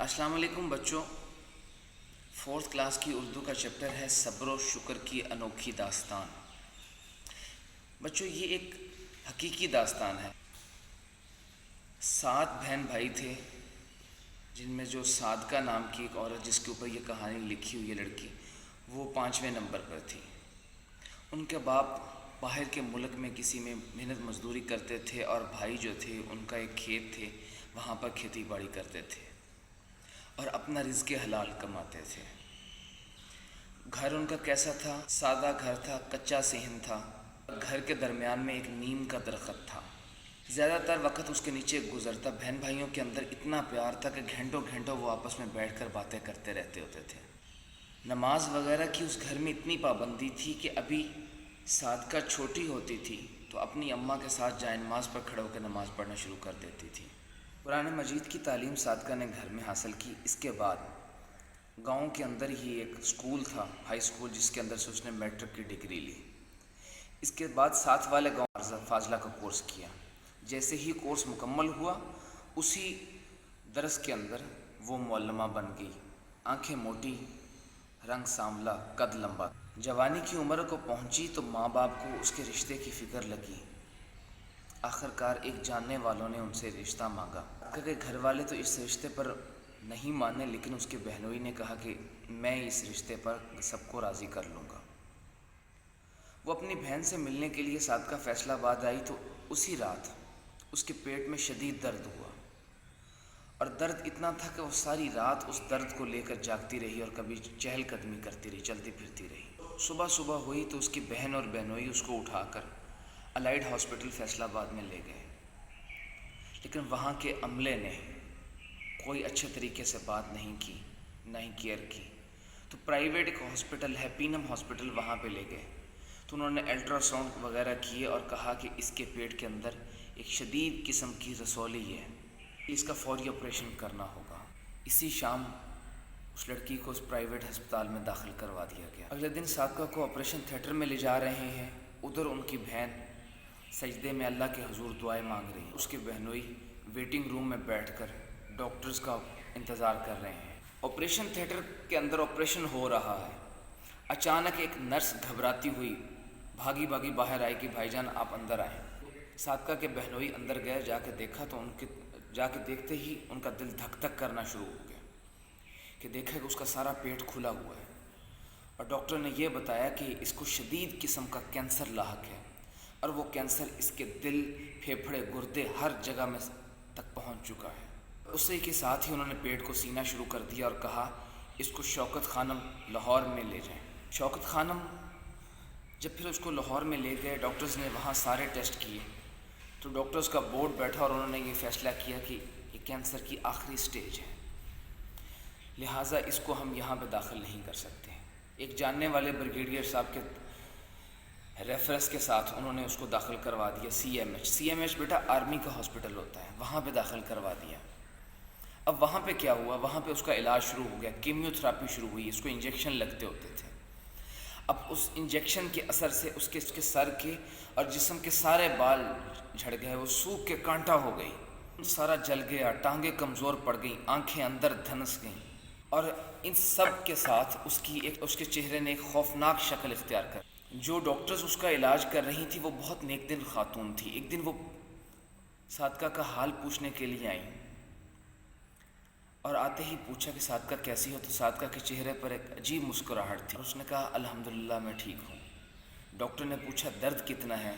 السلام علیکم بچوں. فورتھ کلاس کی اردو کا چیپٹر ہے صبر و شکر کی انوکھی داستان. بچوں یہ ایک حقیقی داستان ہے. 7 بہن بھائی تھے جن میں جو صادقہ نام کی ایک عورت جس کے اوپر یہ کہانی لکھی ہوئی ہے لڑکی، وہ 5ویں نمبر پر تھی. ان کے باپ باہر کے ملک میں کسی میں محنت مزدوری کرتے تھے اور بھائی جو تھے ان کا ایک کھیت تھے، وہاں پر کھیتی باڑی کرتے تھے اور اپنا رزق حلال کماتے تھے. گھر ان کا کیسا تھا؟ سادہ گھر تھا، کچا صحن تھا. گھر کے درمیان میں ایک نیم کا درخت تھا. زیادہ تر وقت اس کے نیچے گزرتا. بہن بھائیوں کے اندر اتنا پیار تھا کہ گھنٹوں گھنٹوں وہ آپس میں بیٹھ کر باتیں کرتے رہتے ہوتے تھے. نماز وغیرہ کی اس گھر میں اتنی پابندی تھی کہ ابھی صادقہ چھوٹی ہوتی تھی تو اپنی اماں کے ساتھ جائے نماز پر کھڑے ہو کے نماز پڑھنا شروع کر دیتی تھی. قرآن مجید کی تعلیم صادقہ نے گھر میں حاصل کی. اس کے بعد گاؤں کے اندر ہی ایک اسکول تھا، ہائی اسکول، جس کے اندر سے اس نے میٹرک کی ڈگری لی. اس کے بعد ساتھ والے گاؤں فاضلہ کا کورس کیا. جیسے ہی کورس مکمل ہوا اسی درس کے اندر وہ معلمہ بن گئی. آنکھیں موٹی، رنگ سانولا، قد لمبا. جوانی کی عمر کو پہنچی تو ماں باپ کو اس کے رشتے کی فکر لگی. آخرکار ایک جاننے والوں نے ان سے رشتہ مانگا. کہ گھر والے تو اس رشتے پر نہیں مانے، لیکن اس کے بہنوئی نے کہا کہ میں اس رشتے پر سب کو راضی کر لوں گا. وہ اپنی بہن سے ملنے کے لیے صادقہ فیصل آباد آئی تو اسی رات اس کے پیٹ میں شدید درد ہوا اور درد اتنا تھا کہ وہ ساری رات اس درد کو لے کر جاگتی رہی اور کبھی چہل قدمی کرتی رہی، چلتی پھرتی رہی. صبح ہوئی تو اس کی بہن اور بہنوئی اس کو اٹھا کر الائڈ ہاسپٹل فیصل آباد میں لے گئے. لیکن وہاں کے عملے نے کوئی اچھے طریقے سے بات نہیں کی، نہ ہی کیئر کی. تو پرائیویٹ ایک ہاسپٹل ہے، پینم ہاسپٹل، وہاں پہ لے گئے. تو انہوں نے الٹرا ساؤنڈ وغیرہ کیے اور کہا کہ اس کے پیٹ کے اندر ایک شدید قسم کی رسولی ہے، اس کا فوری آپریشن کرنا ہوگا. اسی شام اس لڑکی کو اس پرائیویٹ ہسپتال میں داخل کروا دیا گیا. اگلے دن صادقہ کو آپریشن تھیٹر میں لے جا رہے ہیں. ادھر ان کی بہن سجدے میں اللہ کے حضور دعائیں مانگ رہی. اس کے بہنوئی ویٹنگ روم میں بیٹھ کر ڈاکٹرز کا انتظار کر رہے ہیں. آپریشن تھیٹر کے اندر آپریشن ہو رہا ہے. اچانک ایک نرس گھبراتی ہوئی بھاگی باہر آئی کہ بھائی جان آپ اندر آئیں. صادقہ کے بہنوئی اندر گئے. جا کے دیکھا تو جا کے دیکھتے ہی ان کا دل دھک دھک کرنا شروع ہو گیا کہ دیکھا کہ اس کا سارا پیٹ کھلا ہوا ہے اور ڈاکٹر نے یہ بتایا کہ اس کو شدید قسم کا کینسر لاحق ہے اور وہ کینسر اس کے دل، پھیپھڑے، گردے ہر جگہ میں تک پہنچ چکا ہے. اسی کے ساتھ ہی انہوں نے پیٹ کو سینا شروع کر دیا اور کہا اس کو شوکت خانم لاہور میں لے جائیں. شوکت خانم جب پھر اس کو لاہور میں لے گئے، ڈاکٹرز نے وہاں سارے ٹیسٹ کیے تو ڈاکٹرز کا بورڈ بیٹھا اور انہوں نے یہ فیصلہ کیا کہ یہ کینسر کی آخری سٹیج ہے، لہٰذا اس کو ہم یہاں پہ داخل نہیں کر سکتے. ایک جاننے والے بریگیڈیئر صاحب کے ریفرنس کے ساتھ انہوں نے اس کو داخل کروا دیا سی ایم ایچ بیٹا آرمی کا ہاسپٹل ہوتا ہے، وہاں پہ داخل کروا دیا. اب وہاں پہ کیا ہوا؟ وہاں پہ اس کا علاج شروع ہو گیا. کیمیو تھراپی شروع ہوئی. اس کو انجیکشن لگتے ہوتے تھے. اب اس انجیکشن کے اثر سے اس کے سر کے اور جسم کے سارے بال جھڑ گئے. وہ سوکھ کے کانٹا ہو گئی، سارا جل گیا، ٹانگیں کمزور پڑ گئیں، آنکھیں اندر دھنس گئیں. اور ان سب کے ساتھ اس کے چہرے نے ایک خوفناک شکل اختیار کر. جو ڈاکٹرز اس کا علاج کر رہی تھی وہ بہت نیک دل خاتون تھی. ایک دن وہ صادقہ کا حال پوچھنے کے لیے آئیں اور آتے ہی پوچھا کہ صادقہ کیسی ہو؟ تو صادقہ کے چہرے پر ایک عجیب مسکراہٹ تھی. اس نے کہا الحمدللہ میں ٹھیک ہوں. ڈاکٹر نے پوچھا درد کتنا ہے؟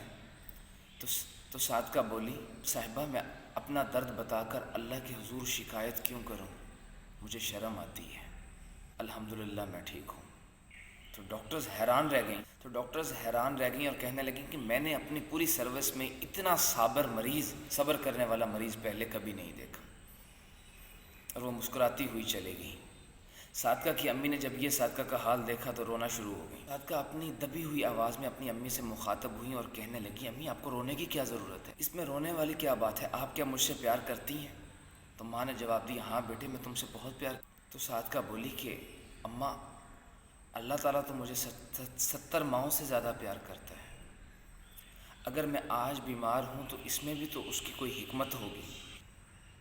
تو صادقہ بولی صاحبہ میں اپنا درد بتا کر اللہ کے حضور شکایت کیوں کروں، مجھے شرم آتی ہے. الحمدللہ میں ٹھیک ہوں. تو ڈاکٹرز حیران رہ گئیں اور کہنے لگیں کہ میں نے اپنی پوری سروس میں اتنا صبر کرنے والا مریض پہلے کبھی نہیں دیکھا. اور وہ مسکراتی ہوئی چلے گئی. صادقہ کی امی نے جب یہ صادقہ کا حال دیکھا تو رونا شروع ہو گئی. صادقہ اپنی دبی ہوئی آواز میں اپنی امی سے مخاطب ہوئی اور کہنے لگی امی آپ کو رونے کی کیا ضرورت ہے؟ اس میں رونے والی کیا بات ہے؟ آپ کیا مجھ سے پیار کرتی ہیں؟ تو ماں نے جواب دیا ہاں بیٹے میں تم سے بہت پیار. تو صادقہ بولی کہ اماں اللہ تعالیٰ تو مجھے 70 ماؤں سے زیادہ پیار کرتا ہے. اگر میں آج بیمار ہوں تو اس میں بھی تو اس کی کوئی حکمت ہوگی.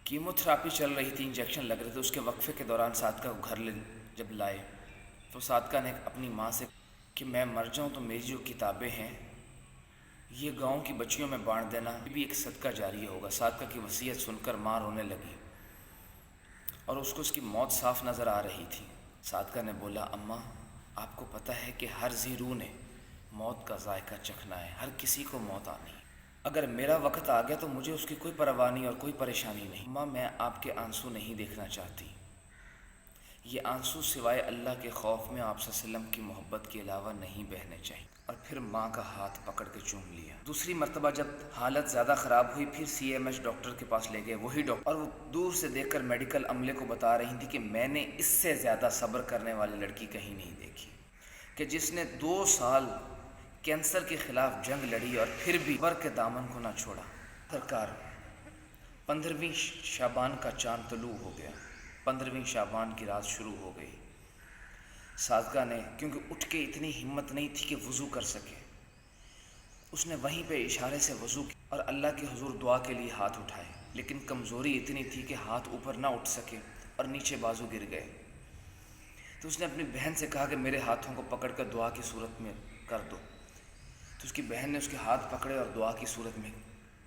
کیموتھراپی چل رہی تھی، انجیکشن لگ رہے تھے، اس کے وقفے کے دوران صادقہ کو گھر جب لائے تو صادقہ نے اپنی ماں سے کہ میں مر جاؤں تو میری جو کتابیں ہیں یہ گاؤں کی بچیوں میں بانٹ دینا، یہ بھی ایک صدقہ جاریہ ہوگا۔ صادقہ کی وصیت سن کر ماں رونے لگی اور اس کو اس کی موت صاف نظر آ رہی تھی۔ صادقہ نے بولا، اماں آپ کو پتہ ہے کہ ہر ذی روح نے موت کا ذائقہ چکھنا ہے، ہر کسی کو موت آنی ہے۔ اگر میرا وقت آ گیا تو مجھے اس کی کوئی پرواہ نہیں اور کوئی پریشانی نہیں۔ اماں میں آپ کے آنسو نہیں دیکھنا چاہتی، یہ آنسو سوائے اللہ کے خوف میں آپ صلی اللہ علیہ وسلم کی محبت کے علاوہ نہیں بہنے چاہیے۔ اور پھر ماں کا ہاتھ پکڑ کے چوم لیا۔ دوسری مرتبہ جب حالت زیادہ خراب ہوئی پھر سی ایم ایچ ڈاکٹر کے پاس لے گئے، وہی ڈاکٹر، اور وہ دور سے دیکھ کر میڈیکل عملے کو بتا رہی تھی کہ میں نے اس سے زیادہ صبر کرنے والی لڑکی کہیں نہیں دیکھی، کہ جس نے 2 سال کینسر کے خلاف جنگ لڑی اور پھر بھی صبر کے دامن کو نہ چھوڑا۔ سرکار 15ویں شعبان کا چاند طلوع ہو گیا، 15ویں شعبان کی رات شروع ہو گئی۔ صادقہ نے کیونکہ اٹھ کے اتنی ہمت نہیں تھی کہ وضو کر سکے، اس نے وہیں پہ اشارے سے وضو کی اور اللہ کے حضور دعا کے لیے ہاتھ اٹھائے، لیکن کمزوری اتنی تھی کہ ہاتھ اوپر نہ اٹھ سکے اور نیچے بازو گر گئے۔ تو اس نے اپنی بہن سے کہا کہ میرے ہاتھوں کو پکڑ کر دعا کی صورت میں کر دو، تو اس کی بہن نے اس کے ہاتھ پکڑے اور دعا کی صورت میں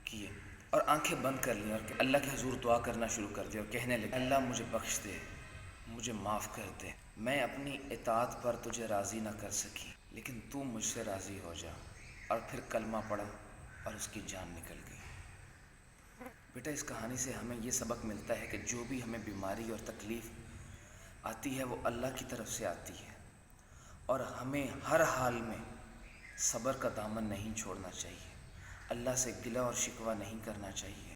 کیے اور آنکھیں بند کر لیں اور اللہ کے حضور دعا کرنا شروع کر دیا اور کہنے لگے، اللہ مجھے بخش دے، مجھے معاف کر دے، میں اپنی اطاعت پر تجھے راضی نہ کر سکی لیکن تو مجھ سے راضی ہو جا۔ اور پھر کلمہ پڑھا اور اس کی جان نکل گئی۔ بیٹا اس کہانی سے ہمیں یہ سبق ملتا ہے کہ جو بھی ہمیں بیماری اور تکلیف آتی ہے وہ اللہ کی طرف سے آتی ہے اور ہمیں ہر حال میں صبر کا دامن نہیں چھوڑنا چاہیے، اللہ سے گلہ اور شکوہ نہیں کرنا چاہیے۔